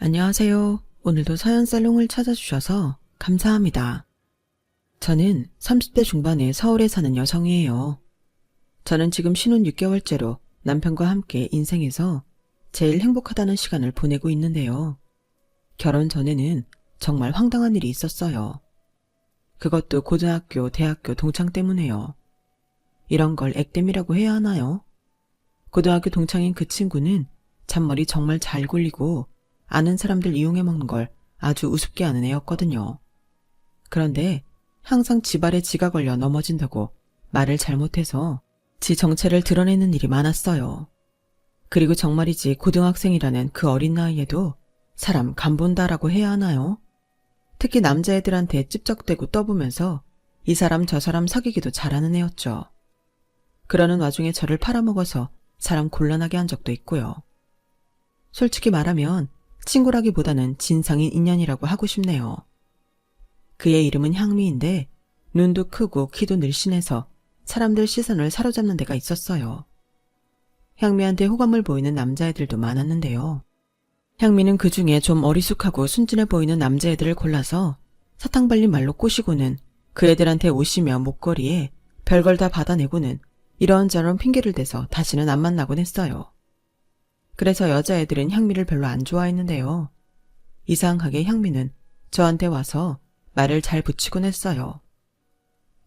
안녕하세요. 오늘도 사연살롱을 찾아주셔서 감사합니다. 저는 30대 중반의 서울에 사는 여성이에요. 저는 지금 신혼 6개월째로 남편과 함께 인생에서 제일 행복하다는 시간을 보내고 있는데요. 결혼 전에는 정말 황당한 일이 있었어요. 그것도 고등학교, 대학교 동창 때문에요. 이런 걸 액땜이라고 해야 하나요? 고등학교 동창인 그 친구는 잔머리 정말 잘 굴리고 아는 사람들 이용해 먹는 걸 아주 우습게 하는 애였거든요. 그런데 항상 지발에 지가 걸려 넘어진다고 말을 잘못해서 지 정체를 드러내는 일이 많았어요. 그리고 정말이지 고등학생이라는 그 어린 나이에도 사람 간본다라고 해야 하나요? 특히 남자애들한테 찝쩍대고 떠보면서 이 사람 저 사람 사귀기도 잘하는 애였죠. 그러는 와중에 저를 팔아먹어서 사람 곤란하게 한 적도 있고요. 솔직히 말하면 친구라기보다는 진상인 인연이라고 하고 싶네요. 그의 이름은 향미인데 눈도 크고 키도 늘씬해서 사람들 시선을 사로잡는 데가 있었어요. 향미한테 호감을 보이는 남자애들도 많았는데요. 향미는 그 중에 좀 어리숙하고 순진해 보이는 남자애들을 골라서 사탕 발린 말로 꼬시고는 그 애들한테 옷이며 목걸이에 별걸 다 받아내고는 이런저런 핑계를 대서 다시는 안 만나곤 했어요. 그래서 여자애들은 향미를 별로 안 좋아했는데요. 이상하게 향미는 저한테 와서 말을 잘 붙이곤 했어요.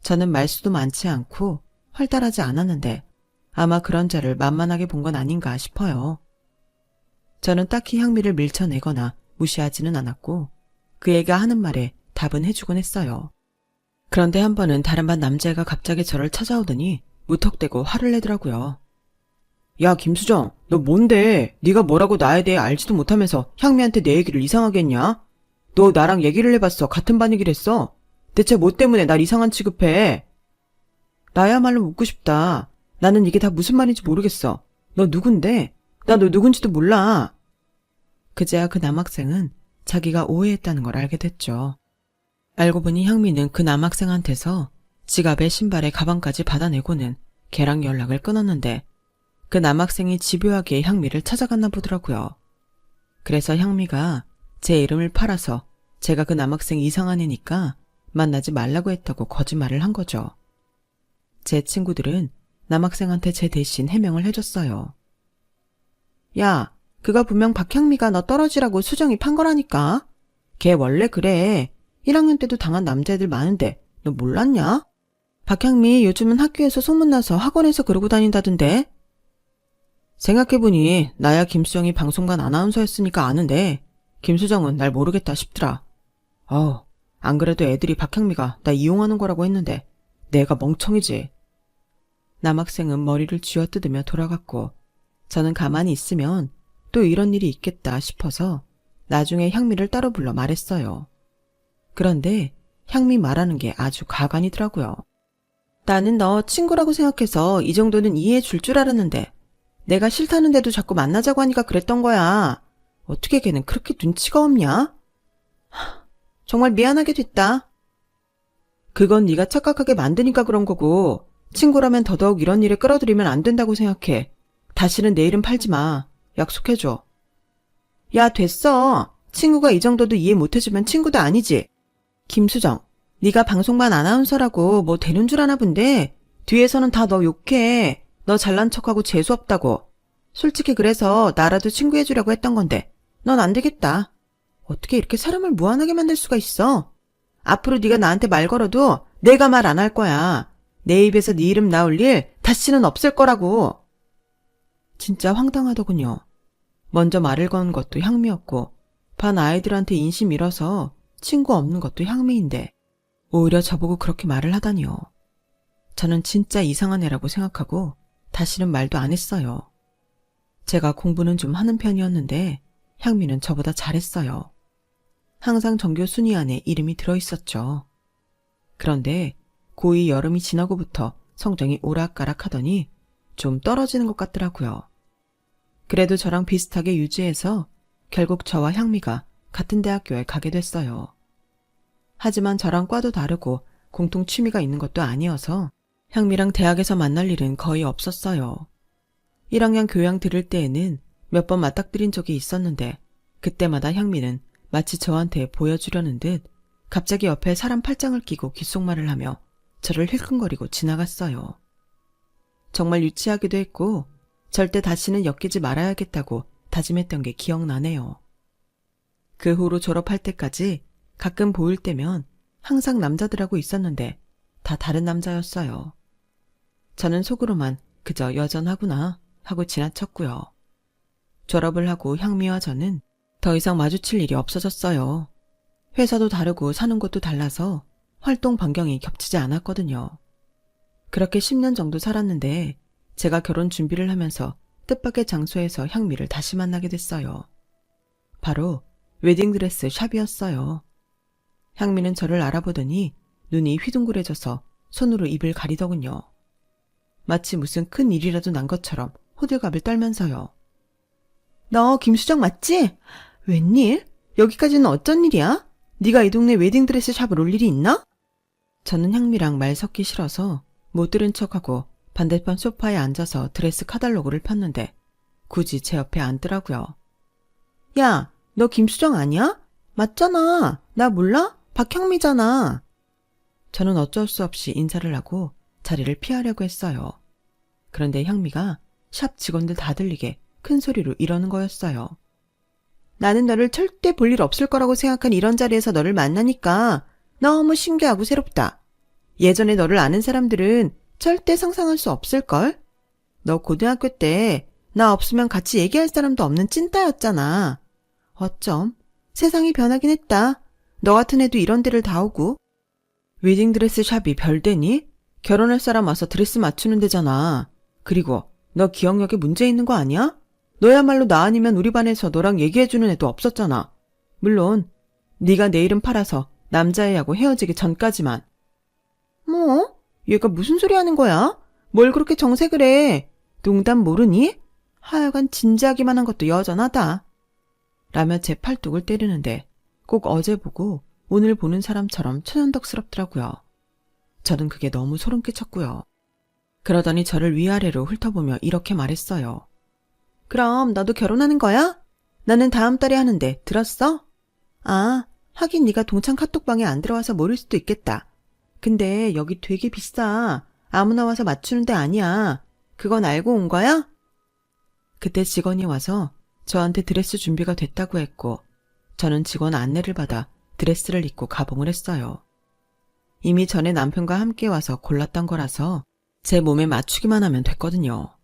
저는 말수도 많지 않고 활달하지 않았는데 아마 그런 자를 만만하게 본 건 아닌가 싶어요. 저는 딱히 향미를 밀쳐내거나 무시하지는 않았고 그 애가 하는 말에 답은 해주곤 했어요. 그런데 한 번은 다른 반 남자애가 갑자기 저를 찾아오더니 무턱대고 화를 내더라고요. 야, 김수정, 너 뭔데? 네가 뭐라고 나에 대해 알지도 못하면서 향미한테 내 얘기를 이상하게 했냐? 너 나랑 얘기를 해봤어. 같은 반이길 했어. 대체 뭐 때문에 날 이상한 취급해? 나야말로 묻고 싶다. 나는 이게 다 무슨 말인지 모르겠어. 너 누군데? 나 너 누군지도 몰라. 그제야 그 남학생은 자기가 오해했다는 걸 알게 됐죠. 알고 보니 향미는 그 남학생한테서 지갑에 신발에 가방까지 받아내고는 걔랑 연락을 끊었는데 그 남학생이 집요하게 향미를 찾아갔나 보더라고요. 그래서 향미가 제 이름을 팔아서 제가 그 남학생 이상한 애니까 만나지 말라고 했다고 거짓말을 한 거죠. 제 친구들은 남학생한테 제 대신 해명을 해줬어요. 야, 그가 분명 박향미가 너 떨어지라고 수정이 판 거라니까. 걔 원래 그래. 1학년 때도 당한 남자애들 많은데 너 몰랐냐? 박향미 요즘은 학교에서 소문나서 학원에서 그러고 다닌다던데. 생각해보니 나야 김수정이 방송관 아나운서였으니까 아는데 김수정은 날 모르겠다 싶더라. 안 그래도 애들이 박향미가 나 이용하는 거라고 했는데 내가 멍청이지. 남학생은 머리를 쥐어뜯으며 돌아갔고 저는 가만히 있으면 또 이런 일이 있겠다 싶어서 나중에 향미를 따로 불러 말했어요. 그런데 향미 말하는 게 아주 가관이더라고요. 나는 너 친구라고 생각해서 이 정도는 이해해 줄 줄 알았는데 내가 싫다는데도 자꾸 만나자고 하니까 그랬던 거야. 어떻게 걔는 그렇게 눈치가 없냐? 정말 미안하게 됐다. 그건 네가 착각하게 만드니까 그런 거고 친구라면 더더욱 이런 일에 끌어들이면 안 된다고 생각해. 다시는 내 이름 팔지 마. 약속해줘. 야, 됐어. 친구가 이 정도도 이해 못해주면 친구도 아니지. 김수정, 네가 방송반 아나운서라고 뭐 되는 줄 아나 본데 뒤에서는 다 너 욕해. 너 잘난 척하고 재수없다고. 솔직히 그래서 나라도 친구해주려고 했던 건데 넌 안 되겠다. 어떻게 이렇게 사람을 무한하게 만들 수가 있어? 앞으로 네가 나한테 말 걸어도 내가 말 안 할 거야. 내 입에서 네 이름 나올 일 다시는 없을 거라고. 진짜 황당하더군요. 먼저 말을 거는 것도 향미였고 반 아이들한테 인심 잃어서 친구 없는 것도 향미인데 오히려 저보고 그렇게 말을 하다니요. 저는 진짜 이상한 애라고 생각하고 다시는 말도 안 했어요. 제가 공부는 좀 하는 편이었는데 향미는 저보다 잘했어요. 항상 전교 순위 안에 이름이 들어있었죠. 그런데 고2 여름이 지나고부터 성적이 오락가락 하더니 좀 떨어지는 것 같더라고요. 그래도 저랑 비슷하게 유지해서 결국 저와 향미가 같은 대학교에 가게 됐어요. 하지만 저랑 과도 다르고 공통 취미가 있는 것도 아니어서 향미랑 대학에서 만날 일은 거의 없었어요. 1학년 교양 들을 때에는 몇 번 맞닥뜨린 적이 있었는데 그때마다 향미는 마치 저한테 보여주려는 듯 갑자기 옆에 사람 팔짱을 끼고 귓속말을 하며 저를 힐끔거리고 지나갔어요. 정말 유치하기도 했고 절대 다시는 엮이지 말아야겠다고 다짐했던 게 기억나네요. 그 후로 졸업할 때까지 가끔 보일 때면 항상 남자들하고 있었는데 다 다른 남자였어요. 저는 속으로만 그저 여전하구나 하고 지나쳤고요. 졸업을 하고 향미와 저는 더 이상 마주칠 일이 없어졌어요. 회사도 다르고 사는 곳도 달라서 활동 반경이 겹치지 않았거든요. 그렇게 10년 정도 살았는데 제가 결혼 준비를 하면서 뜻밖의 장소에서 향미를 다시 만나게 됐어요. 바로 웨딩드레스 샵이었어요. 향미는 저를 알아보더니 눈이 휘둥그레져서 손으로 입을 가리더군요. 마치 무슨 큰 일이라도 난 것처럼 호들갑을 떨면서요. 너 김수정 맞지? 웬일? 여기까지는 어쩐 일이야? 네가 이 동네 웨딩드레스 샵을 올 일이 있나? 저는 향미랑 말 섞기 싫어서 못 들은 척하고 반대편 소파에 앉아서 드레스 카탈로그를 폈는데 굳이 제 옆에 앉더라고요. 야, 너 김수정 아니야? 맞잖아. 나 몰라? 박향미잖아. 저는 어쩔 수 없이 인사를 하고 자리를 피하려고 했어요. 그런데 향미가 샵 직원들 다 들리게 큰 소리로 이러는 거였어요. 나는 너를 절대 볼 일 없을 거라고 생각한 이런 자리에서 너를 만나니까 너무 신기하고 새롭다. 예전에 너를 아는 사람들은 절대 상상할 수 없을걸? 너 고등학교 때 나 없으면 같이 얘기할 사람도 없는 찐따였잖아. 어쩜 세상이 변하긴 했다. 너 같은 애도 이런 데를 다 오고. 웨딩드레스 샵이 별대니? 결혼할 사람 와서 드레스 맞추는 데잖아. 그리고 너 기억력에 문제 있는 거 아니야? 너야말로 나 아니면 우리 반에서 너랑 얘기해주는 애도 없었잖아. 물론 네가 내 이름 팔아서 남자애하고 헤어지기 전까지만. 뭐? 얘가 무슨 소리 하는 거야? 뭘 그렇게 정색을 해? 농담 모르니? 하여간 진지하기만 한 것도 여전하다. 라며 제 팔뚝을 때리는데 꼭 어제 보고 오늘 보는 사람처럼 천연덕스럽더라고요. 저는 그게 너무 소름 끼쳤고요. 그러더니 저를 위아래로 훑어보며 이렇게 말했어요. 그럼 너도 결혼하는 거야? 나는 다음 달에 하는데 들었어? 아, 하긴 네가 동창 카톡방에 안 들어와서 모를 수도 있겠다. 근데 여기 되게 비싸. 아무나 와서 맞추는 데 아니야. 그건 알고 온 거야? 그때 직원이 와서 저한테 드레스 준비가 됐다고 했고 저는 직원 안내를 받아 드레스를 입고 가봉을 했어요. 이미 전에 남편과 함께 와서 골랐던 거라서 제 몸에 맞추기만 하면 됐거든요.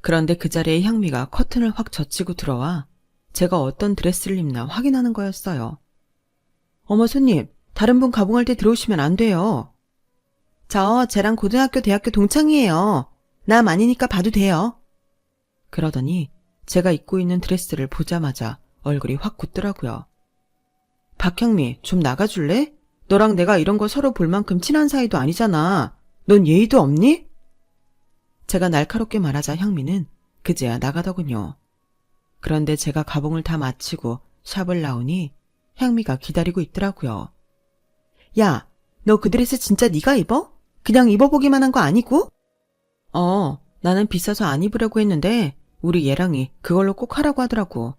그런데 그 자리에 향미가 커튼을 확 젖히고 들어와 제가 어떤 드레스를 입나 확인하는 거였어요. 어머 손님, 다른 분 가봉할 때 들어오시면 안 돼요. 저 쟤랑 고등학교 대학교 동창이에요. 남 아니니까 봐도 돼요. 그러더니 제가 입고 있는 드레스를 보자마자 얼굴이 확 굳더라고요. 박향미, 좀 나가줄래? 너랑 내가 이런 거 서로 볼 만큼 친한 사이도 아니잖아. 넌 예의도 없니? 제가 날카롭게 말하자 향미는 그제야 나가더군요. 그런데 제가 가봉을 다 마치고 샵을 나오니 향미가 기다리고 있더라고요. 야, 너 그 드레스 진짜 네가 입어? 그냥 입어보기만 한 거 아니고? 나는 비싸서 안 입으려고 했는데 우리 얘랑이 그걸로 꼭 하라고 하더라고.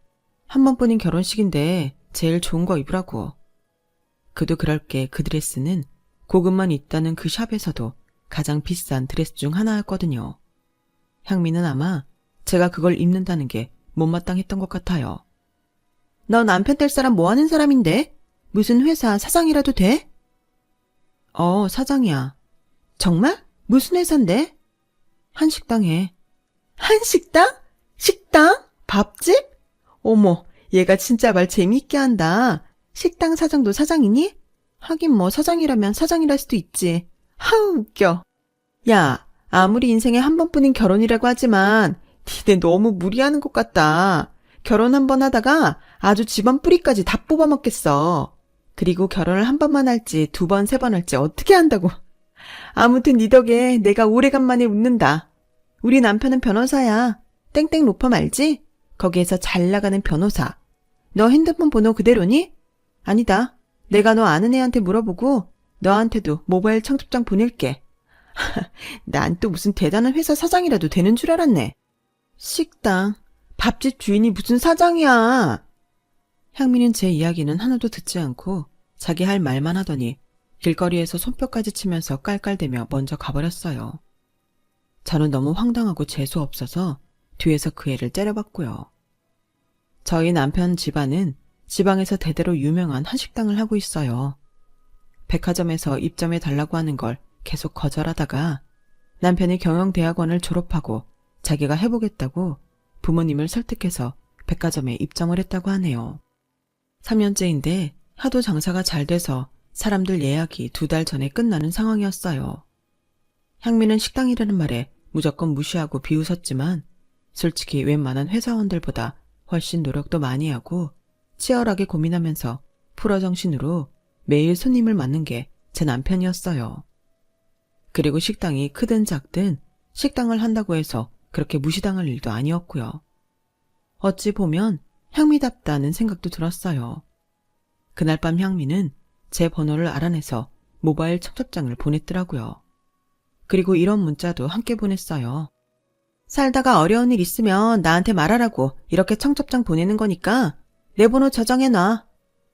한 번뿐인 결혼식인데 제일 좋은 거 입으라고. 그도 그럴 게 그 드레스는 고급만 있다는 그 샵에서도 가장 비싼 드레스 중 하나였거든요. 향미는 아마 제가 그걸 입는다는 게 못마땅했던 것 같아요. 너 남편 될 사람 뭐 하는 사람인데? 무슨 회사 사장이라도 돼? 사장이야. 정말? 무슨 회사인데? 한식당에. 한식당? 식당? 밥집? 어머, 얘가 진짜 말 재미있게 한다. 식당 사장도 사장이니? 하긴 뭐 사장이라면 사장이랄 수도 있지. 하우 웃겨. 야, 아무리 인생에 한 번뿐인 결혼이라고 하지만 니네 너무 무리하는 것 같다. 결혼 한 번 하다가 아주 집안 뿌리까지 다 뽑아먹겠어. 그리고 결혼을 한 번만 할지 두 번, 세 번 할지 어떻게 한다고. 아무튼 니 덕에 내가 오래간만에 웃는다. 우리 남편은 변호사야. 땡땡 로펌 알지? 거기에서 잘 나가는 변호사. 너 핸드폰 번호 그대로니? 아니다. 내가 너 아는 애한테 물어보고 너한테도 모바일 청첩장 보낼게. 난 또 무슨 대단한 회사 사장이라도 되는 줄 알았네. 식당, 밥집 주인이 무슨 사장이야. 향미는 제 이야기는 하나도 듣지 않고 자기 할 말만 하더니 길거리에서 손뼉까지 치면서 깔깔대며 먼저 가버렸어요. 저는 너무 황당하고 재수 없어서 뒤에서 그 애를 째려봤고요. 저희 남편 집안은 지방에서 대대로 유명한 한식당을 하고 있어요. 백화점에서 입점해 달라고 하는 걸 계속 거절하다가 남편이 경영대학원을 졸업하고 자기가 해보겠다고 부모님을 설득해서 백화점에 입점을 했다고 하네요. 3년째인데 하도 장사가 잘 돼서 사람들 예약이 2달 전에 끝나는 상황이었어요. 향미는 식당이라는 말에 무조건 무시하고 비웃었지만 솔직히 웬만한 회사원들보다 훨씬 노력도 많이 하고 치열하게 고민하면서 풀어정신으로 매일 손님을 맞는 게 제 남편이었어요. 그리고 식당이 크든 작든 식당을 한다고 해서 그렇게 무시당할 일도 아니었고요. 어찌 보면 향미답다는 생각도 들었어요. 그날 밤 향미는 제 번호를 알아내서 모바일 청첩장을 보냈더라고요. 그리고 이런 문자도 함께 보냈어요. 살다가 어려운 일 있으면 나한테 말하라고 이렇게 청첩장 보내는 거니까 내 번호 저장해놔.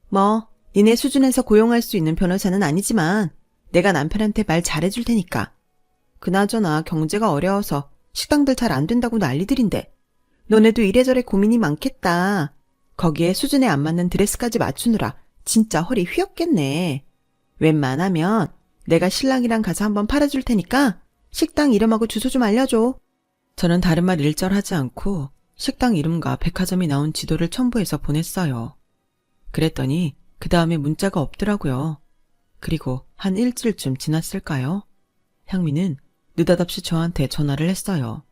뭐 니네 수준에서 고용할 수 있는 변호사는 아니지만 내가 남편한테 말 잘해줄 테니까. 그나저나 경제가 어려워서 식당들 잘 안 된다고 난리들인데 너네도 이래저래 고민이 많겠다. 거기에 수준에 안 맞는 드레스까지 맞추느라 진짜 허리 휘었겠네. 웬만하면 내가 신랑이랑 가서 한번 팔아줄 테니까 식당 이름하고 주소 좀 알려줘. 저는 다른 말 일절하지 않고 식당 이름과 백화점이 나온 지도를 첨부해서 보냈어요. 그랬더니 그 다음에 문자가 없더라고요. 그리고 한 일주일쯤 지났을까요? 향미는 느닷없이 저한테 전화를 했어요.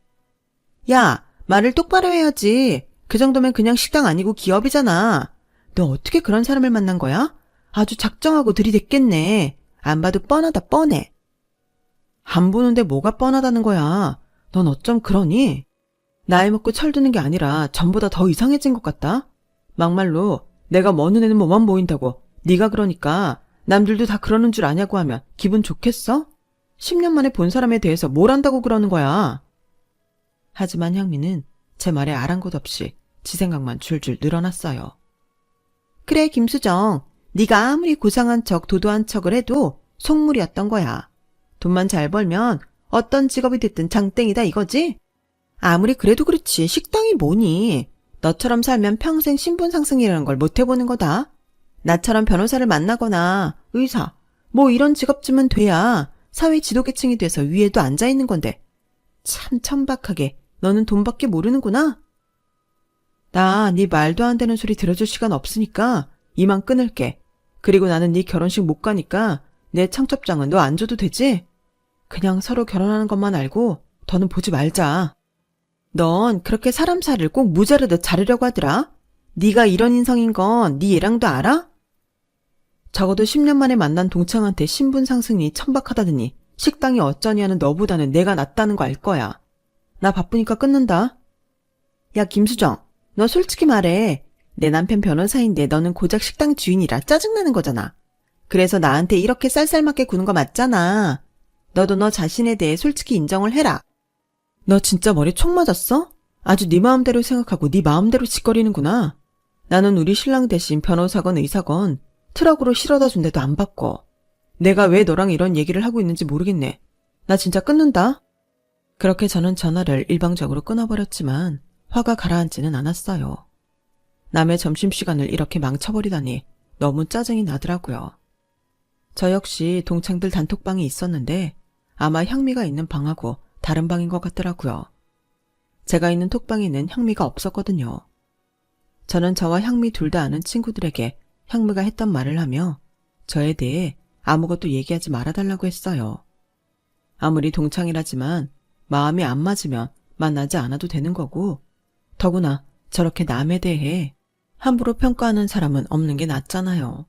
야, 말을 똑바로 해야지. 그 정도면 그냥 식당 아니고 기업이잖아. 너 어떻게 그런 사람을 만난 거야? 아주 작정하고 들이댔겠네. 안 봐도 뻔하다 뻔해. 안 보는데 뭐가 뻔하다는 거야. 넌 어쩜 그러니? 나이 먹고 철드는 게 아니라 전보다 더 이상해진 것 같다. 막말로 내가 먼 눈에는 뭐만 보인다고 네가 그러니까 남들도 다 그러는 줄 아냐고 하면 기분 좋겠어? 10년 만에 본 사람에 대해서 뭘 안다고 그러는 거야. 하지만 향미는 제 말에 아랑곳 없이 지 생각만 줄줄 늘어났어요. 그래 김수정, 네가 아무리 고상한 척 도도한 척을 해도 속물이었던 거야. 돈만 잘 벌면 어떤 직업이 됐든 장땡이다 이거지? 아무리 그래도 그렇지 식당이 뭐니? 너처럼 살면 평생 신분 상승이라는 걸 못 해보는 거다. 나처럼 변호사를 만나거나 의사, 뭐 이런 직업쯤은 돼야 사회 지도계층이 돼서 위에도 앉아있는 건데 참 천박하게 너는 돈밖에 모르는구나. 나 네 말도 안 되는 소리 들어줄 시간 없으니까 이만 끊을게. 그리고 나는 네 결혼식 못 가니까 내 청첩장은 너 안 줘도 되지? 그냥 서로 결혼하는 것만 알고 더는 보지 말자. 넌 그렇게 사람 살을 꼭 무자르듯 자르려고 하더라. 네가 이런 인성인 건 네 얘랑도 알아? 적어도 10년 만에 만난 동창한테 신분 상승이 천박하다더니 식당이 어쩌니 하는 너보다는 내가 낫다는 거 알 거야. 나 바쁘니까 끊는다. 야 김수정, 너 솔직히 말해. 내 남편 변호사인데 너는 고작 식당 주인이라 짜증나는 거잖아. 그래서 나한테 이렇게 쌀쌀맞게 구는 거 맞잖아. 너도 너 자신에 대해 솔직히 인정을 해라. 너 진짜 머리 총 맞았어? 아주 네 마음대로 생각하고 네 마음대로 짓거리는구나. 나는 우리 신랑 대신 변호사건 의사건 트럭으로 실어다 준데도 안 바꿔. 내가 왜 너랑 이런 얘기를 하고 있는지 모르겠네. 나 진짜 끊는다. 그렇게 저는 전화를 일방적으로 끊어버렸지만 화가 가라앉지는 않았어요. 남의 점심시간을 이렇게 망쳐버리다니 너무 짜증이 나더라고요. 저 역시 동창들 단톡방이 있었는데 아마 향미가 있는 방하고 다른 방인 것 같더라고요. 제가 있는 톡방에는 향미가 없었거든요. 저는 저와 향미 둘 다 아는 친구들에게 향미가 했던 말을 하며 저에 대해 아무것도 얘기하지 말아달라고 했어요. 아무리 동창이라지만 마음이 안 맞으면 만나지 않아도 되는 거고 더구나 저렇게 남에 대해 함부로 평가하는 사람은 없는 게 낫잖아요.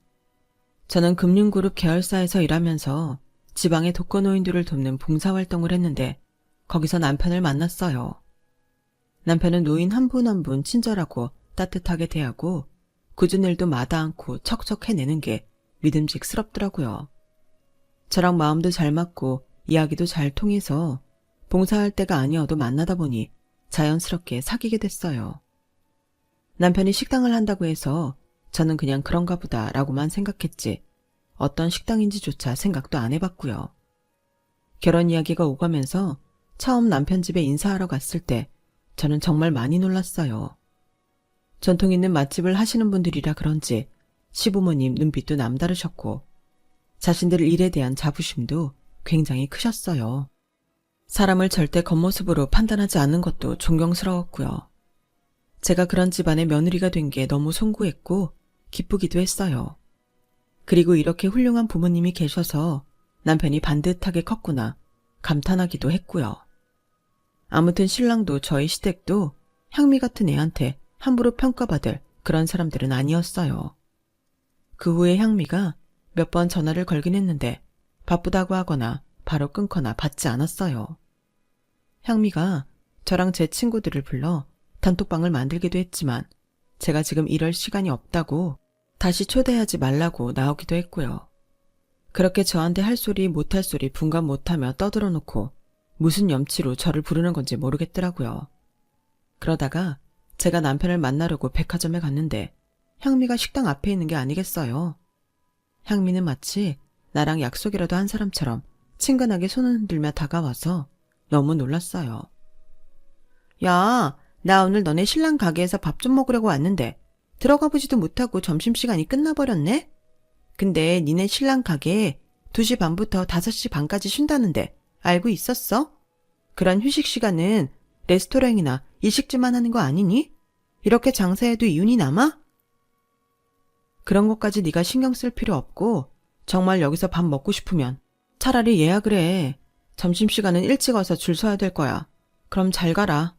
저는 금융그룹 계열사에서 일하면서 지방의 독거노인들을 돕는 봉사활동을 했는데 거기서 남편을 만났어요. 남편은 노인 한 분 한 분 친절하고 따뜻하게 대하고 굳은 일도 마다 않고 척척 해내는 게 믿음직스럽더라고요. 저랑 마음도 잘 맞고 이야기도 잘 통해서 봉사할 때가 아니어도 만나다 보니 자연스럽게 사귀게 됐어요. 남편이 식당을 한다고 해서 저는 그냥 그런가 보다 라고만 생각했지 어떤 식당인지조차 생각도 안 해봤고요. 결혼 이야기가 오가면서 처음 남편 집에 인사하러 갔을 때 저는 정말 많이 놀랐어요. 전통 있는 맛집을 하시는 분들이라 그런지 시부모님 눈빛도 남다르셨고 자신들 일에 대한 자부심도 굉장히 크셨어요. 사람을 절대 겉모습으로 판단하지 않는 것도 존경스러웠고요. 제가 그런 집안의 며느리가 된 게 너무 송구했고 기쁘기도 했어요. 그리고 이렇게 훌륭한 부모님이 계셔서 남편이 반듯하게 컸구나 감탄하기도 했고요. 아무튼 신랑도 저희 시댁도 향미 같은 애한테 함부로 평가받을 그런 사람들은 아니었어요. 그 후에 향미가 몇 번 전화를 걸긴 했는데 바쁘다고 하거나 바로 끊거나 받지 않았어요. 향미가 저랑 제 친구들을 불러 단톡방을 만들기도 했지만 제가 지금 이럴 시간이 없다고 다시 초대하지 말라고 나오기도 했고요. 그렇게 저한테 할 소리 못할 소리 분간 못하며 떠들어 놓고 무슨 염치로 저를 부르는 건지 모르겠더라고요. 그러다가 제가 남편을 만나려고 백화점에 갔는데 향미가 식당 앞에 있는 게 아니겠어요. 향미는 마치 나랑 약속이라도 한 사람처럼 친근하게 손을 흔들며 다가와서 너무 놀랐어요. 야, 나 오늘 너네 신랑 가게에서 밥 좀 먹으려고 왔는데 들어가 보지도 못하고 점심시간이 끝나버렸네? 근데 니네 신랑 가게에 2시 반부터 5시 반까지 쉰다는데 알고 있었어? 그런 휴식 시간은 레스토랑이나 일식집만 하는 거 아니니? 이렇게 장사해도 이윤이 남아? 그런 것까지 네가 신경 쓸 필요 없고 정말 여기서 밥 먹고 싶으면 차라리 예약을 해. 점심시간은 일찍 와서 줄 서야 될 거야. 그럼 잘 가라.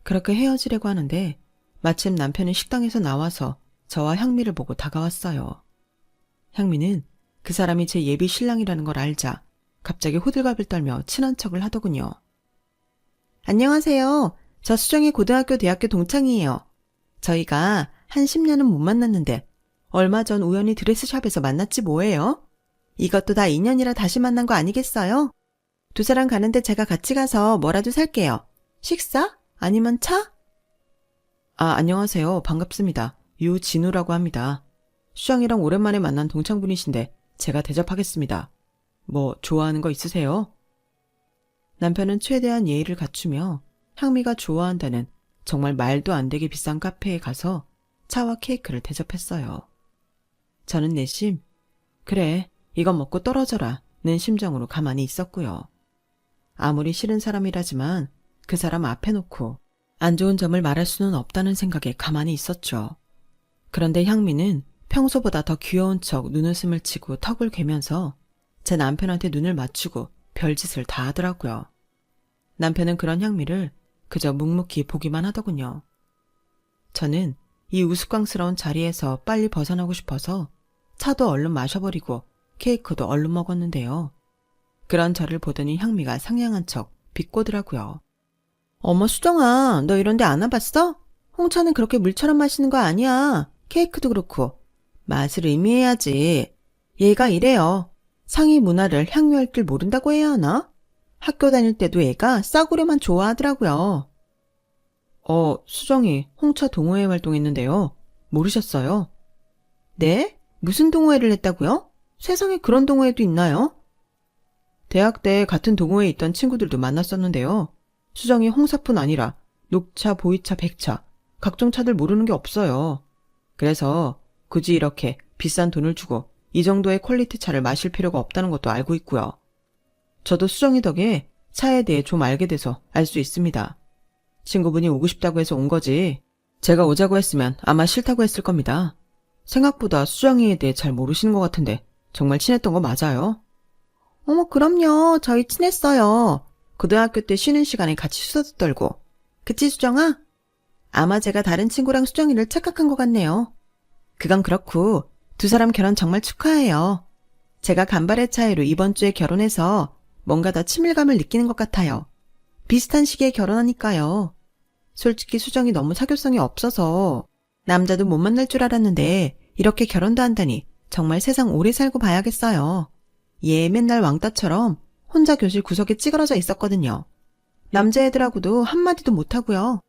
그렇게 헤어지려고 하는데 마침 남편은 식당에서 나와서 저와 향미를 보고 다가왔어요. 향미는 그 사람이 제 예비 신랑이라는 걸 알자 갑자기 호들갑을 떨며 친한 척을 하더군요. 안녕하세요. 저 수정이 고등학교 대학교 동창이에요. 저희가 한 10년은 못 만났는데 얼마 전 우연히 드레스샵에서 만났지 뭐예요? 이것도 다 인연이라 다시 만난 거 아니겠어요? 두 사람 가는데 제가 같이 가서 뭐라도 살게요. 식사? 아니면 차? 안녕하세요. 반갑습니다. 유진우라고 합니다. 수정이랑 오랜만에 만난 동창분이신데 제가 대접하겠습니다. 뭐 좋아하는 거 있으세요? 남편은 최대한 예의를 갖추며 향미가 좋아한다는 정말 말도 안 되게 비싼 카페에 가서 차와 케이크를 대접했어요. 저는 내심 그래 이건 먹고 떨어져라 는 심정으로 가만히 있었고요. 아무리 싫은 사람이라지만 그 사람 앞에 놓고 안 좋은 점을 말할 수는 없다는 생각에 가만히 있었죠. 그런데 향미는 평소보다 더 귀여운 척 눈웃음을 치고 턱을 괴면서 제 남편한테 눈을 맞추고 별짓을 다 하더라고요. 남편은 그런 향미를 그저 묵묵히 보기만 하더군요. 저는 이 우스꽝스러운 자리에서 빨리 벗어나고 싶어서 차도 얼른 마셔버리고 케이크도 얼른 먹었는데요. 그런 저를 보더니 향미가 상냥한 척 비꼬더라고요. 어머 수정아, 너 이런 데 안 와봤어? 홍차는 그렇게 물처럼 마시는 거 아니야. 케이크도 그렇고. 맛을 의미해야지. 얘가 이래요. 상위 문화를 향유할 줄 모른다고 해야 하나? 학교 다닐 때도 얘가 싸구려만 좋아하더라고요. 수정이 홍차 동호회 활동했는데요. 모르셨어요? 네? 무슨 동호회를 했다고요? 세상에 그런 동호회도 있나요? 대학 때 같은 동호회에 있던 친구들도 만났었는데요. 수정이 홍사뿐 아니라 녹차, 보이차, 백차, 각종 차들 모르는 게 없어요. 그래서 굳이 이렇게 비싼 돈을 주고 이 정도의 퀄리티 차를 마실 필요가 없다는 것도 알고 있고요. 저도 수정이 덕에 차에 대해 좀 알게 돼서 알 수 있습니다. 친구분이 오고 싶다고 해서 온 거지. 제가 오자고 했으면 아마 싫다고 했을 겁니다. 생각보다 수정이에 대해 잘 모르시는 것 같은데 정말 친했던 거 맞아요? 어머 그럼요. 저희 친했어요. 고등학교 때 쉬는 시간에 같이 수다도 떨고. 그치 수정아? 아마 제가 다른 친구랑 수정이를 착각한 것 같네요. 그건 그렇고 두 사람 결혼 정말 축하해요. 제가 간발의 차이로 이번 주에 결혼해서 뭔가 더 친밀감을 느끼는 것 같아요. 비슷한 시기에 결혼하니까요. 솔직히 수정이 너무 사교성이 없어서 남자도 못 만날 줄 알았는데 이렇게 결혼도 한다니 정말 세상 오래 살고 봐야겠어요. 얘 맨날 왕따처럼 혼자 교실 구석에 찌그러져 있었거든요. 남자애들하고도 한마디도 못하고요.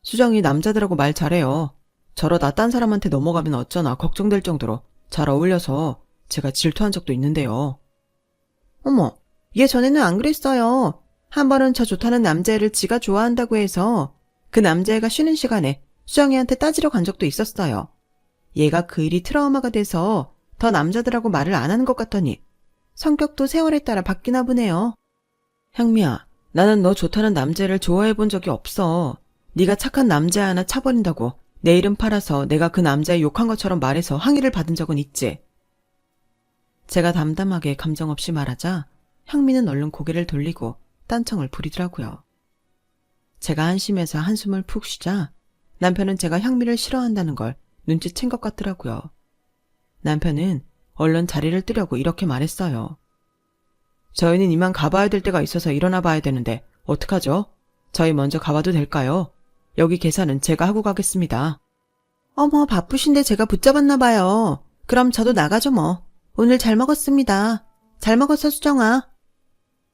수정이 남자들하고 말 잘해요. 저러다 딴 사람한테 넘어가면 어쩌나 걱정될 정도로 잘 어울려서 제가 질투한 적도 있는데요. 어머, 얘 전에는 안 그랬어요. 한 번은 저 좋다는 남자애를 지가 좋아한다고 해서 그 남자애가 쉬는 시간에 수정이한테 따지러 간 적도 있었어요. 얘가 그 일이 트라우마가 돼서 더 남자들하고 말을 안 하는 것 같더니 성격도 세월에 따라 바뀌나 보네요. 향미야, 나는 너 좋다는 남자애를 좋아해 본 적이 없어. 네가 착한 남자 하나 차버린다고 내 이름 팔아서 내가 그 남자애 욕한 것처럼 말해서 항의를 받은 적은 있지. 제가 담담하게 감정 없이 말하자 향미는 얼른 고개를 돌리고 딴청을 부리더라고요. 제가 한심해서 한숨을 푹 쉬자 남편은 제가 향미를 싫어한다는 걸 눈치챈 것 같더라고요. 남편은 얼른 자리를 뜨려고 이렇게 말했어요. 저희는 이만 가봐야 될 때가 있어서 일어나 봐야 되는데 어떡하죠? 저희 먼저 가봐도 될까요? 여기 계산은 제가 하고 가겠습니다. 어머, 바쁘신데 제가 붙잡았나 봐요. 그럼 저도 나가죠 뭐. 오늘 잘 먹었습니다. 잘 먹었어, 수정아.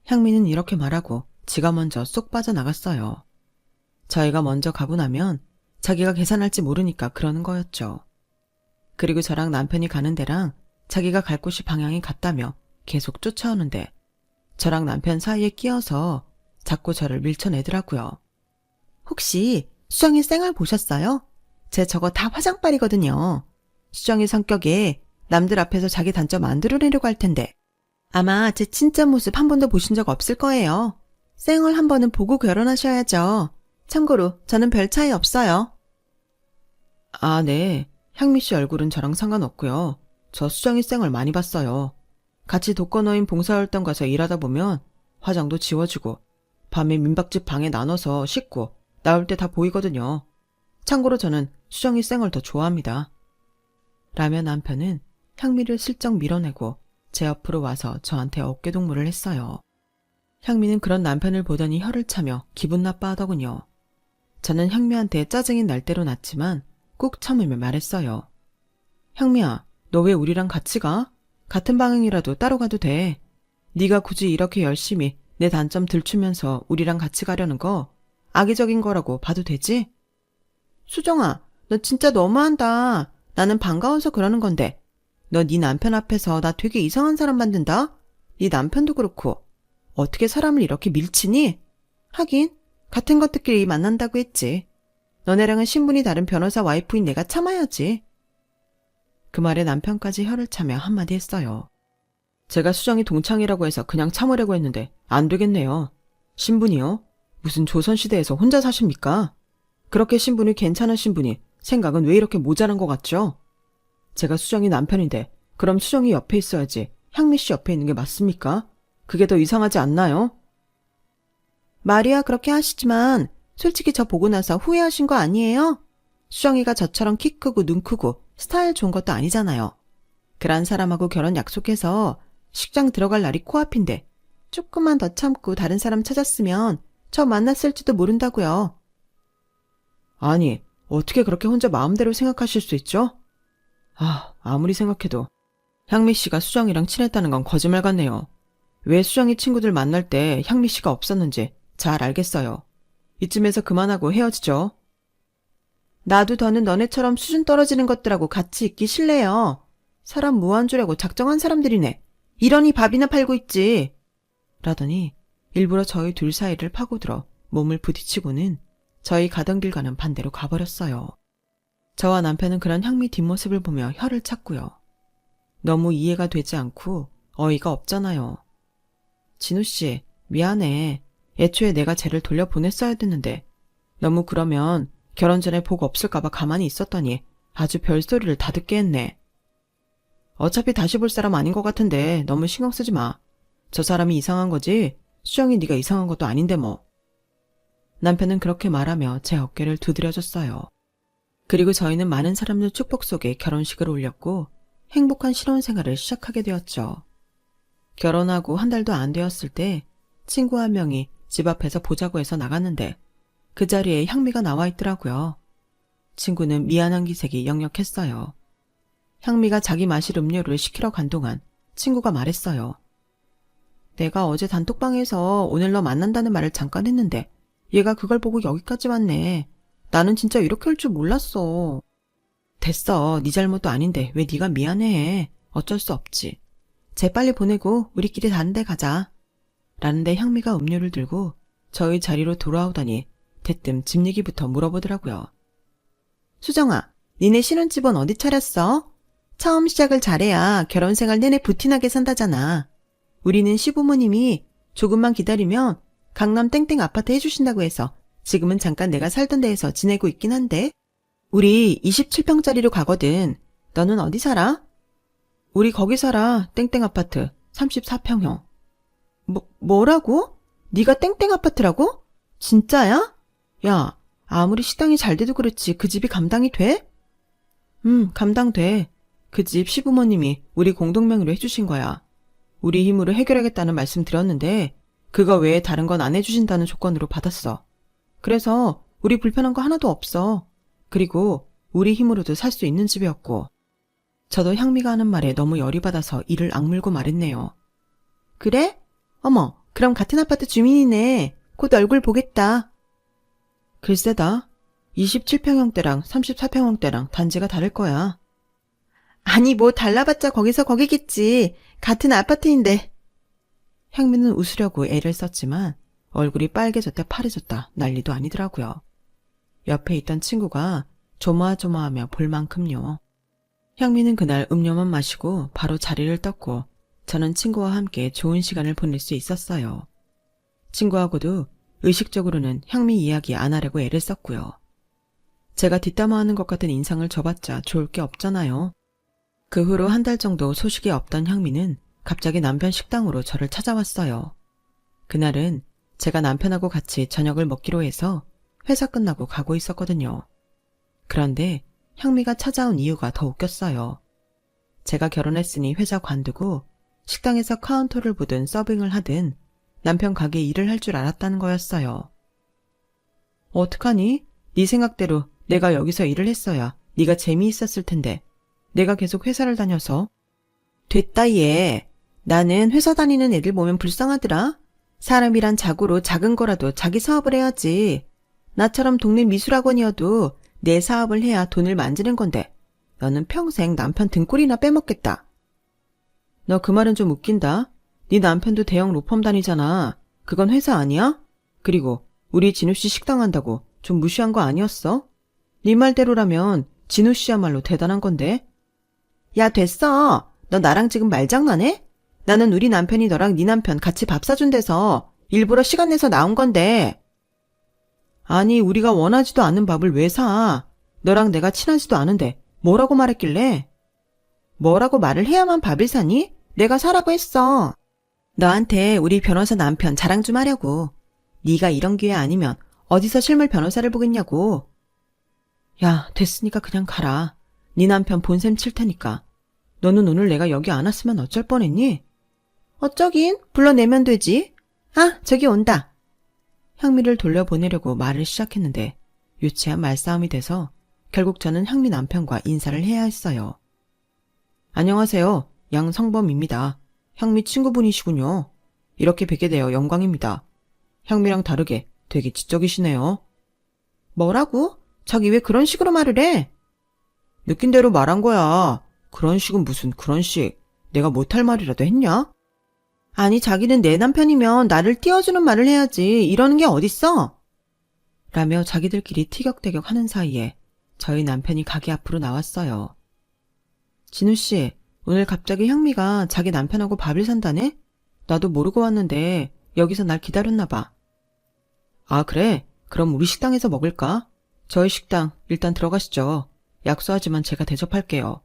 향미는 이렇게 말하고 지가 먼저 쏙 빠져나갔어요. 저희가 먼저 가고 나면 자기가 계산할지 모르니까 그러는 거였죠. 그리고 저랑 남편이 가는 데랑 자기가 갈 곳이 방향이 같다며 계속 쫓아오는데 저랑 남편 사이에 끼어서 자꾸 저를 밀쳐내더라고요. 혹시 수정이 쌩얼 보셨어요? 제 저거 다 화장빨이거든요. 수정이 성격에 남들 앞에서 자기 단점 안 드러내려고 할 텐데 아마 제 진짜 모습 한 번도 보신 적 없을 거예요. 쌩얼 한 번은 보고 결혼하셔야죠. 참고로 저는 별 차이 없어요. 아, 네. 향미 씨 얼굴은 저랑 상관없고요. 저 수정이 쌩얼 많이 봤어요. 같이 독거노인 봉사활동 가서 일하다 보면 화장도 지워주고 밤에 민박집 방에 나눠서 씻고 나올 때 다 보이거든요. 참고로 저는 수정이 쌩얼 더 좋아합니다. 라며 남편은 향미를 슬쩍 밀어내고 제 옆으로 와서 저한테 어깨동무를 했어요. 향미는 그런 남편을 보더니 혀를 차며 기분 나빠하더군요. 저는 향미한테 짜증이 날 대로 났지만 꾹 참으며 말했어요. 향미야, 너 왜 우리랑 같이 가? 같은 방향이라도 따로 가도 돼. 네가 굳이 이렇게 열심히 내 단점 들추면서 우리랑 같이 가려는 거 악의적인 거라고 봐도 되지? 수정아, 너 진짜 너무한다. 나는 반가워서 그러는 건데 너 네 남편 앞에서 나 되게 이상한 사람 만든다? 네 남편도 그렇고 어떻게 사람을 이렇게 밀치니? 하긴 같은 것들끼리 만난다고 했지. 너네랑은 신분이 다른 변호사 와이프인 내가 참아야지. 그 말에 남편까지 혀를 차며 한마디 했어요. 제가 수정이 동창이라고 해서 그냥 참으려고 했는데 안 되겠네요. 신분이요? 무슨 조선시대에서 혼자 사십니까? 그렇게 신분이 괜찮으신 분이 생각은 왜 이렇게 모자란 것 같죠? 제가 수정이 남편인데 그럼 수정이 옆에 있어야지 향미 씨 옆에 있는 게 맞습니까? 그게 더 이상하지 않나요? 말이야 그렇게 하시지만 솔직히 저 보고 나서 후회하신 거 아니에요? 수정이가 저처럼 키 크고 눈 크고 스타일 좋은 것도 아니잖아요. 그런 사람하고 결혼 약속해서 식장 들어갈 날이 코앞인데 조금만 더 참고 다른 사람 찾았으면 저 만났을지도 모른다고요. 아니, 어떻게 그렇게 혼자 마음대로 생각하실 수 있죠? 아무리 생각해도 향미 씨가 수정이랑 친했다는 건 거짓말 같네요. 왜 수정이 친구들 만날 때 향미 씨가 없었는지 잘 알겠어요. 이쯤에서 그만하고 헤어지죠. 나도 더는 너네처럼 수준 떨어지는 것들하고 같이 있기 싫네요. 사람 무한 주려고 작정한 사람들이네. 이러니 밥이나 팔고 있지. 라더니 일부러 저희 둘 사이를 파고들어 몸을 부딪히고는 저희 가던 길과는 반대로 가버렸어요. 저와 남편은 그런 향미 뒷모습을 보며 혀를 찼고요. 너무 이해가 되지 않고 어이가 없잖아요. 진우씨, 미안해. 애초에 내가 쟤를 돌려보냈어야 됐는데 너무 그러면 결혼 전에 복 없을까봐 가만히 있었더니 아주 별소리를 다 듣게 했네. 어차피 다시 볼 사람 아닌 것 같은데 너무 신경 쓰지 마. 저 사람이 이상한 거지 수정이 네가 이상한 것도 아닌데 뭐. 남편은 그렇게 말하며 제 어깨를 두드려줬어요. 그리고 저희는 많은 사람들 축복 속에 결혼식을 올렸고 행복한 신혼생활을 시작하게 되었죠. 결혼하고 한 달도 안 되었을 때 친구 한 명이 집 앞에서 보자고 해서 나갔는데 그 자리에 향미가 나와 있더라고요. 친구는 미안한 기색이 역력했어요. 향미가 자기 마실 음료를 시키러 간 동안 친구가 말했어요. 내가 어제 단톡방에서 오늘 너 만난다는 말을 잠깐 했는데 얘가 그걸 보고 여기까지 왔네. 나는 진짜 이렇게 할 줄 몰랐어. 됐어. 네 잘못도 아닌데 왜 네가 미안해. 어쩔 수 없지. 쟤 빨리 보내고 우리끼리 다른 데 가자. 라는데 향미가 음료를 들고 저희 자리로 돌아오더니 대뜸 집 얘기부터 물어보더라고요. 수정아, 니네 신혼집은 어디 차렸어? 처음 시작을 잘해야 결혼생활 내내 부티나게 산다잖아. 우리는 시부모님이 조금만 기다리면 강남 땡땡 아파트 해주신다고 해서 지금은 잠깐 내가 살던 데에서 지내고 있긴 한데 우리 27평짜리로 가거든. 너는 어디 살아? 우리 거기 살아. 땡땡 아파트 34평형. 뭐라고? 네가 땡땡 아파트라고? 진짜야? 야, 아무리 식당이 잘 돼도 그렇지 그 집이 감당이 돼? 감당돼. 그 집 시부모님이 우리 공동명의로 해주신 거야. 우리 힘으로 해결하겠다는 말씀 드렸는데 그거 외에 다른 건 안 해주신다는 조건으로 받았어. 그래서 우리 불편한 거 하나도 없어. 그리고 우리 힘으로도 살 수 있는 집이었고. 저도 향미가 하는 말에 너무 열이 받아서 이를 악물고 말했네요. 그래? 어머, 그럼 같은 아파트 주민이네. 곧 얼굴 보겠다. 글쎄다. 27평형대랑 34평형대랑 단지가 다를 거야. 아니 뭐 달라봤자 거기서 거기겠지. 같은 아파트인데. 향미는 웃으려고 애를 썼지만 얼굴이 빨개졌다 파래졌다 난리도 아니더라고요. 옆에 있던 친구가 조마조마하며 볼 만큼요. 향미는 그날 음료만 마시고 바로 자리를 떴고 저는 친구와 함께 좋은 시간을 보낼 수 있었어요. 친구하고도 의식적으로는 향미 이야기 안 하려고 애를 썼고요. 제가 뒷담화하는 것 같은 인상을 줘봤자 좋을 게 없잖아요. 그 후로 한 달 정도 소식이 없던 향미는 갑자기 남편 식당으로 저를 찾아왔어요. 그날은 제가 남편하고 같이 저녁을 먹기로 해서 회사 끝나고 가고 있었거든요. 그런데 향미가 찾아온 이유가 더 웃겼어요. 제가 결혼했으니 회사 관두고 식당에서 카운터를 보든 서빙을 하든 남편 가게 일을 할 줄 알았다는 거였어요. 어떡하니? 네 생각대로 내가 여기서 일을 했어야 네가 재미있었을 텐데 내가 계속 회사를 다녀서. 됐다 얘. 나는 회사 다니는 애들 보면 불쌍하더라. 사람이란 자고로 작은 거라도 자기 사업을 해야지. 나처럼 동네 미술학원이어도 내 사업을 해야 돈을 만지는 건데 너는 평생 남편 등골이나 빼먹겠다. 너 그 말은 좀 웃긴다. 네 남편도 대형 로펌 다니잖아. 그건 회사 아니야? 그리고 우리 진우씨 식당 한다고 좀 무시한 거 아니었어? 네 말대로라면 진우씨야말로 대단한 건데. 야 됐어. 너 나랑 지금 말장난해? 나는 우리 남편이 너랑 네 남편 같이 밥 사준 데서 일부러 시간 내서 나온 건데. 아니 우리가 원하지도 않는 밥을 왜 사? 너랑 내가 친하지도 않은데 뭐라고 말했길래? 뭐라고 말을 해야만 밥을 사니? 내가 사라고 했어. 너한테 우리 변호사 남편 자랑 좀 하려고. 네가 이런 기회 아니면 어디서 실물 변호사를 보겠냐고. 야 됐으니까 그냥 가라. 네 남편 본샘 칠 테니까. 너는 오늘 내가 여기 안 왔으면 어쩔 뻔했니? 어쩌긴 불러내면 되지. 아 저기 온다. 향미를 돌려보내려고 말을 시작했는데 유치한 말싸움이 돼서 결국 저는 향미 남편과 인사를 해야 했어요. 안녕하세요. 양성범입니다. 향미 친구분이시군요. 이렇게 뵙게 되어 영광입니다. 향미랑 다르게 되게 지적이시네요. 뭐라고? 자기 왜 그런 식으로 말을 해? 느낀 대로 말한 거야. 그런 식은 무슨 그런 식. 내가 못할 말이라도 했냐? 아니 자기는 내 남편이면 나를 띄워주는 말을 해야지. 이러는 게 어딨어? 라며 자기들끼리 티격태격 하는 사이에 저희 남편이 가게 앞으로 나왔어요. 진우씨, 오늘 갑자기 향미가 자기 남편하고 밥을 산다네? 나도 모르고 왔는데 여기서 날 기다렸나 봐. 아 그래? 그럼 우리 식당에서 먹을까? 저희 식당 일단 들어가시죠. 약소하지만 제가 대접할게요.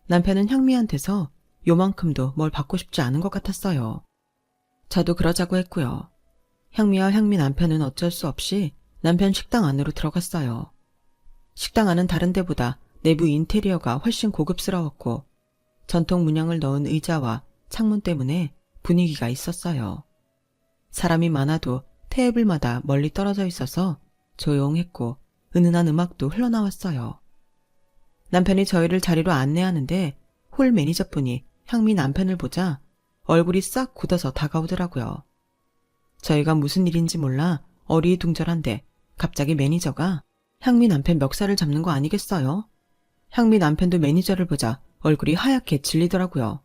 남편은 향미한테서 요만큼도 뭘 받고 싶지 않은 것 같았어요. 저도 그러자고 했고요. 향미와 향미 남편은 어쩔 수 없이 남편 식당 안으로 들어갔어요. 식당 안은 다른 데보다 내부 인테리어가 훨씬 고급스러웠고 전통 문양을 넣은 의자와 창문 때문에 분위기가 있었어요. 사람이 많아도 테이블마다 멀리 떨어져 있어서 조용했고 은은한 음악도 흘러나왔어요. 남편이 저희를 자리로 안내하는데 홀 매니저분이 향미 남편을 보자 얼굴이 싹 굳어서 다가오더라고요. 저희가 무슨 일인지 몰라 어리둥절한데 갑자기 매니저가 향미 남편 멱살을 잡는 거 아니겠어요? 향미 남편도 매니저를 보자 얼굴이 하얗게 질리더라고요.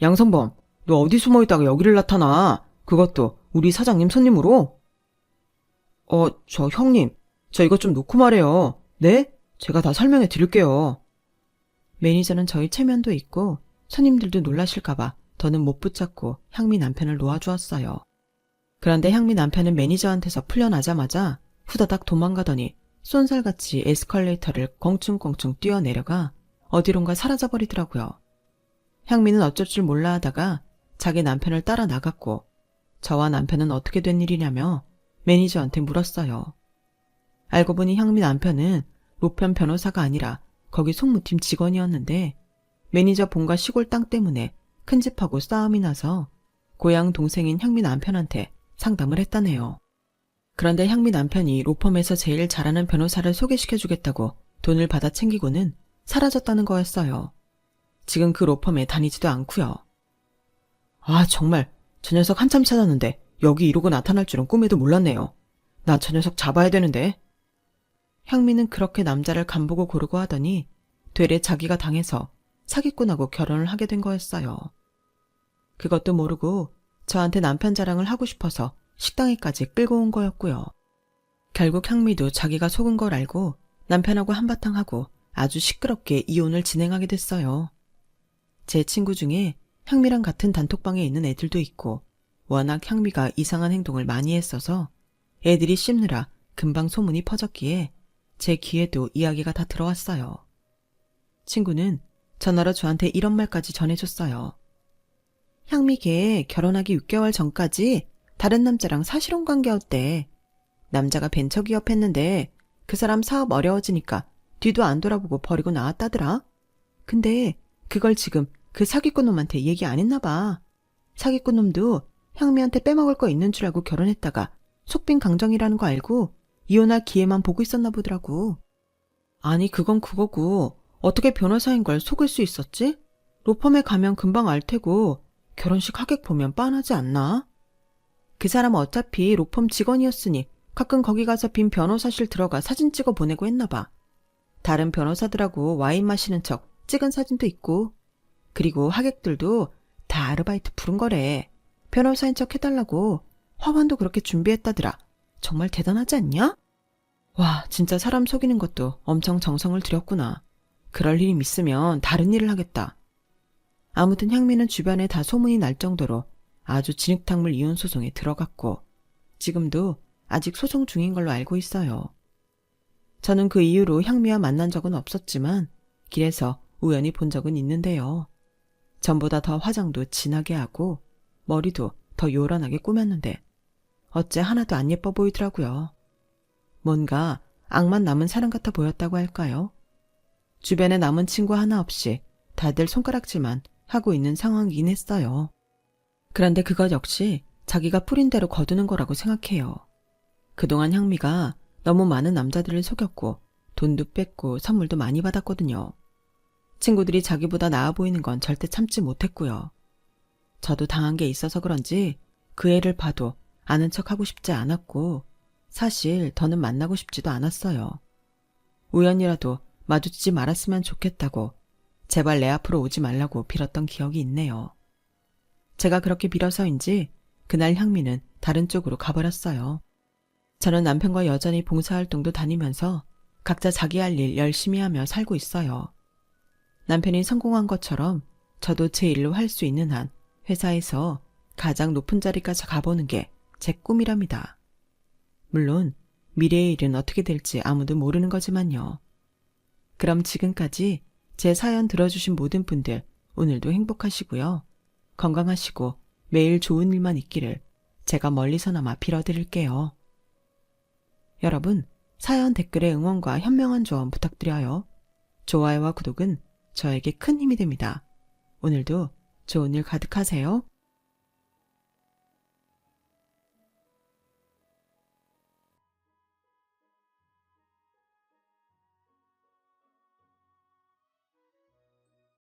양성범, 너 어디 숨어있다가 여기를 나타나? 그것도 우리 사장님 손님으로? 저 형님, 저 이것 좀 놓고 말해요. 네? 제가 다 설명해 드릴게요. 매니저는 저희 체면도 있고 손님들도 놀라실까봐 더는 못 붙잡고 향미 남편을 놓아주었어요. 그런데 향미 남편은 매니저한테서 풀려나자마자 후다닥 도망가더니 쏜살같이 에스컬레이터를 껑충껑충 뛰어내려가 어디론가 사라져버리더라고요. 향미는 어쩔 줄 몰라 하다가 자기 남편을 따라 나갔고 저와 남편은 어떻게 된 일이냐며 매니저한테 물었어요. 알고 보니 향미 남편은 로펌 변호사가 아니라 거기 송무팀 직원이었는데 매니저 본가 시골 땅 때문에 큰집하고 싸움이 나서 고향 동생인 향미 남편한테 상담을 했다네요. 그런데 향미 남편이 로펌에서 제일 잘하는 변호사를 소개시켜주겠다고 돈을 받아 챙기고는 사라졌다는 거였어요. 지금 그 로펌에 다니지도 않고요. 아, 정말 저 녀석 한참 찾았는데 여기 이러고 나타날 줄은 꿈에도 몰랐네요. 나 저 녀석 잡아야 되는데. 향미는 그렇게 남자를 간보고 고르고 하더니 되레 자기가 당해서 사기꾼하고 결혼을 하게 된 거였어요. 그것도 모르고 저한테 남편 자랑을 하고 싶어서 식당에까지 끌고 온 거였고요. 결국 향미도 자기가 속은 걸 알고 남편하고 한바탕 하고 아주 시끄럽게 이혼을 진행하게 됐어요. 제 친구 중에 향미랑 같은 단톡방에 있는 애들도 있고 워낙 향미가 이상한 행동을 많이 했어서 애들이 씹느라 금방 소문이 퍼졌기에 제 귀에도 이야기가 다 들어왔어요. 친구는 전화로 저한테 이런 말까지 전해줬어요. 향미 걔 결혼하기 6개월 전까지 다른 남자랑 사실혼 관계였대. 남자가 벤처기업 했는데 그 사람 사업 어려워지니까 뒤도 안 돌아보고 버리고 나왔다더라. 근데 그걸 지금 그 사기꾼 놈한테 얘기 안 했나 봐. 사기꾼 놈도 향미한테 빼먹을 거 있는 줄 알고 결혼했다가 속빈 강정이라는 거 알고 이혼할 기회만 보고 있었나 보더라고. 아니 그건 그거고 어떻게 변호사인 걸 속을 수 있었지? 로펌에 가면 금방 알 테고 결혼식 하객 보면 빤하지 않나? 그 사람 어차피 로펌 직원이었으니 가끔 거기 가서 빈 변호사실 들어가 사진 찍어 보내고 했나 봐. 다른 변호사들하고 와인 마시는 척 찍은 사진도 있고 그리고 하객들도 다 아르바이트 부른 거래. 변호사인 척 해달라고 화환도 그렇게 준비했다더라. 정말 대단하지 않냐? 와, 진짜 사람 속이는 것도 엄청 정성을 들였구나. 그럴 일이 있으면 다른 일을 하겠다. 아무튼 향미는 주변에 다 소문이 날 정도로 아주 진흙탕물 이혼 소송에 들어갔고 지금도 아직 소송 중인 걸로 알고 있어요. 저는 그 이후로 향미와 만난 적은 없었지만 길에서 우연히 본 적은 있는데요. 전보다 더 화장도 진하게 하고 머리도 더 요란하게 꾸몄는데 어째 하나도 안 예뻐 보이더라고요. 뭔가 악만 남은 사람 같아 보였다고 할까요? 주변에 남은 친구 하나 없이 다들 손가락질만 하고 있는 상황이긴 했어요. 그런데 그것 역시 자기가 뿌린 대로 거두는 거라고 생각해요. 그동안 향미가 너무 많은 남자들을 속였고 돈도 뺐고 선물도 많이 받았거든요. 친구들이 자기보다 나아 보이는 건 절대 참지 못했고요. 저도 당한 게 있어서 그런지 그 애를 봐도 아는 척하고 싶지 않았고 사실 더는 만나고 싶지도 않았어요. 우연이라도 마주치지 말았으면 좋겠다고 제발 내 앞으로 오지 말라고 빌었던 기억이 있네요. 제가 그렇게 빌어서인지 그날 향미는 다른 쪽으로 가버렸어요. 저는 남편과 여전히 봉사활동도 다니면서 각자 자기 할 일 열심히 하며 살고 있어요. 남편이 성공한 것처럼 저도 제 일로 할 수 있는 한 회사에서 가장 높은 자리까지 가보는 게 제 꿈이랍니다. 물론 미래의 일은 어떻게 될지 아무도 모르는 거지만요. 그럼 지금까지 제 사연 들어주신 모든 분들 오늘도 행복하시고요. 건강하시고 매일 좋은 일만 있기를 제가 멀리서나마 빌어드릴게요. 여러분, 사연 댓글에 응원과 현명한 조언 부탁드려요. 좋아요와 구독은 저에게 큰 힘이 됩니다. 오늘도 좋은 일 가득하세요.